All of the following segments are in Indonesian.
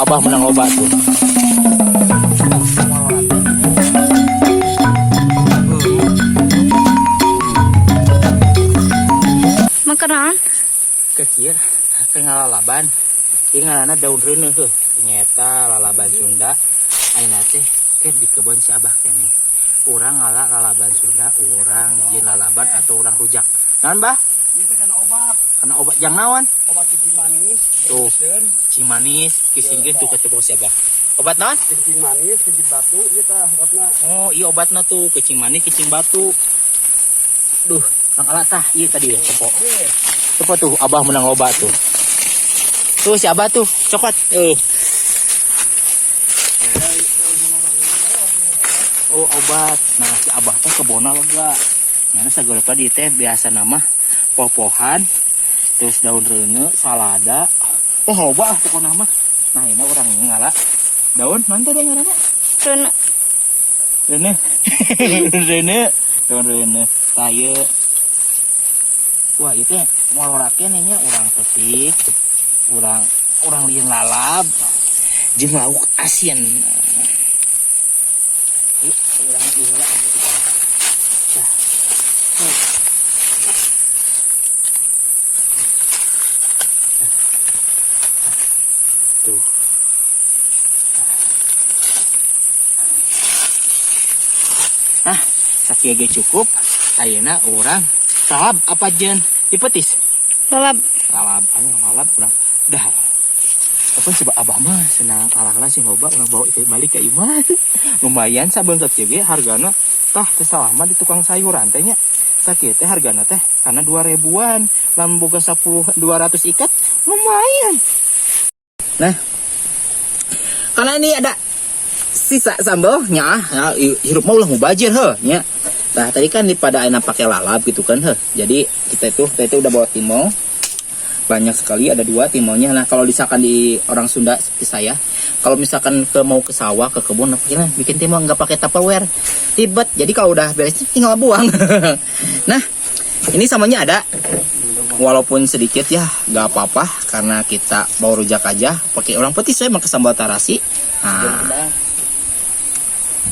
Abah menang loba tuh. Makanan Kecil ke ngalalaban. Ieu ngaranna daun reuneuh heuh. Nyeta lalaban Sunda. Ayeuna teh ke di kebun si Abah keneh. Urang ngala lalaban Sunda, urang jeung lalaban atau urang rujak. Naon, Bah? Ini teh kana obat. Kana obat jang naon? Obat cicing manis. Tuh. Geuskeun. Cing manis, kisingkeun tuh ketepok si Abah. Obat naon? Cicing manis, cicing batu, ieu tah obatna. Oh, iya obatna tuh kecing manis, kecing batu. Duh, Kang Ala tah, iya tadi ya, tepok. Tepok tuh, Abah menang loba tuh. Tuh si Abah tuh, coklat. Oh, obat. Nah, si Abah teh kebona lega. Nyana sageurepa di teh biasa nama popohan, terus daun reuneuh, salada. Oh, loba ah pokona mah. Nah, ini orang ngala. Daun, mana teh ngaranna? Rene Rene, Rene, daun Rene, taye. Wah itu ngolorakeun nya urang petik, urang lieu lalab, jeung lauk asin. Urang ieu lah anu kita. Tuh. Nah, sakieu ge cukup. Ayeuna urang salab apa jen dipetis? lalap Lalab, anu lalab urang dah. Apa sih Abah mah senang ala-ala sih loba urang bawa itu balik ke imah. Lumayan sabeungkeut ge hargana tah teh salah mah di tukang sayuran teh nya. Sakieu teh hargana teh kana 2000-an, lamun boga 200 ikat lumayan. Nah, karena ini ada sisa sambalnya, ya, hirup mah ulah mubazir heuh nya. Nah, tadi kan pada ayeuna pakai lalap gitu kan heuh. Jadi kita itu udah bawa timol. Banyak sekali ada 2 timolnya. Nah, kalau misalkan di orang Sunda seperti saya, kalau misalkan mau ke sawah, ke kebun, akhirnya bikin timol nggak pakai Tupperware. Ribet. Jadi kalau udah beres tinggal buang. Nah, ini samanya ada. Walaupun sedikit ya, nggak apa-apa karena kita bawa rujak aja. Pakai orang petis saya pakai sambal tarasi. Nah,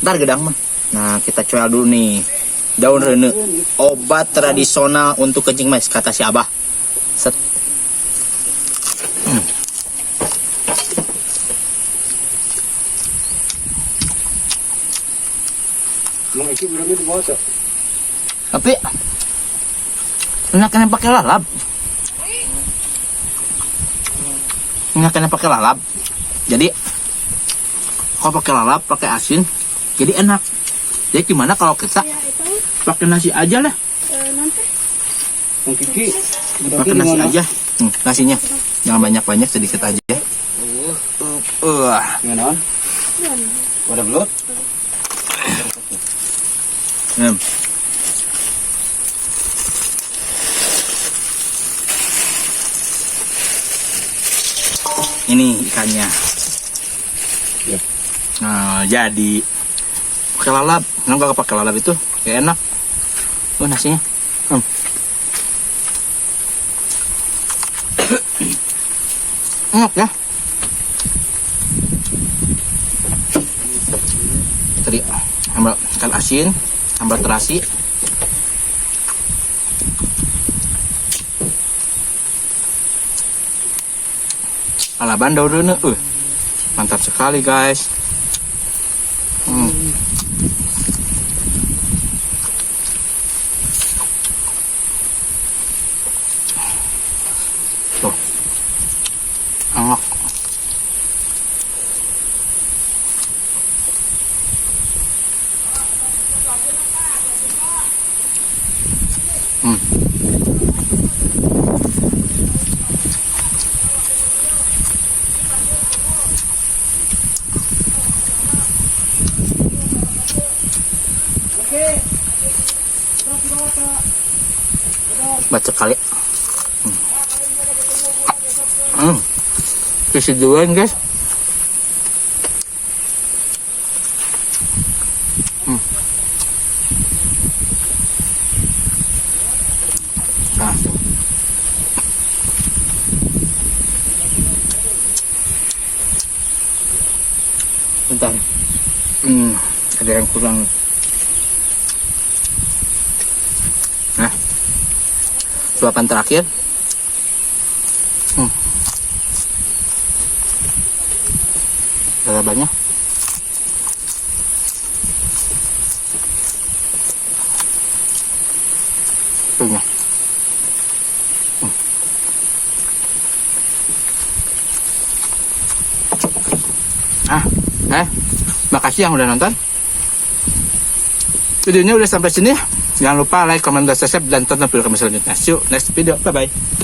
ntar gedang mah. Nah, kita coba dulu nih. Daun reuneuh, obat tradisional untuk kencing manis kata si Abah. Set. Mang iki urang di bawah tuh. Tapi enakan pakai lalap. Enakan pakai lalap. Jadi kalau pakai lalap, pakai asin, jadi enak. Jadi gimana kalau kita pakai nasi aja lah? nanti Mang Kiki. Pakai nasi aja. Nasinya jangan banyak-banyak, sedikit aja. Gimana? Ada belut? Ini ikannya. Yep. Nah, jadi pakai lalap. Kenapa gak pakai lalap itu? Kayak enak. Nasinya. Enak ya. Tadi sambal ikan asin, sambal terasi. Lalaban daun reuneuh. Mantap sekali, guys. Tuh. Enak. Baca kali. Kasih duluan guys. Nah, Bentar. Ada yang kurang. Nah, suapan terakhir. Ada banyak. Punya. Makasih yang udah nonton. Videonya udah sampai sini. Jangan lupa like, comment, dan subscribe, dan tonton video kami selanjutnya. See you next video. Bye bye.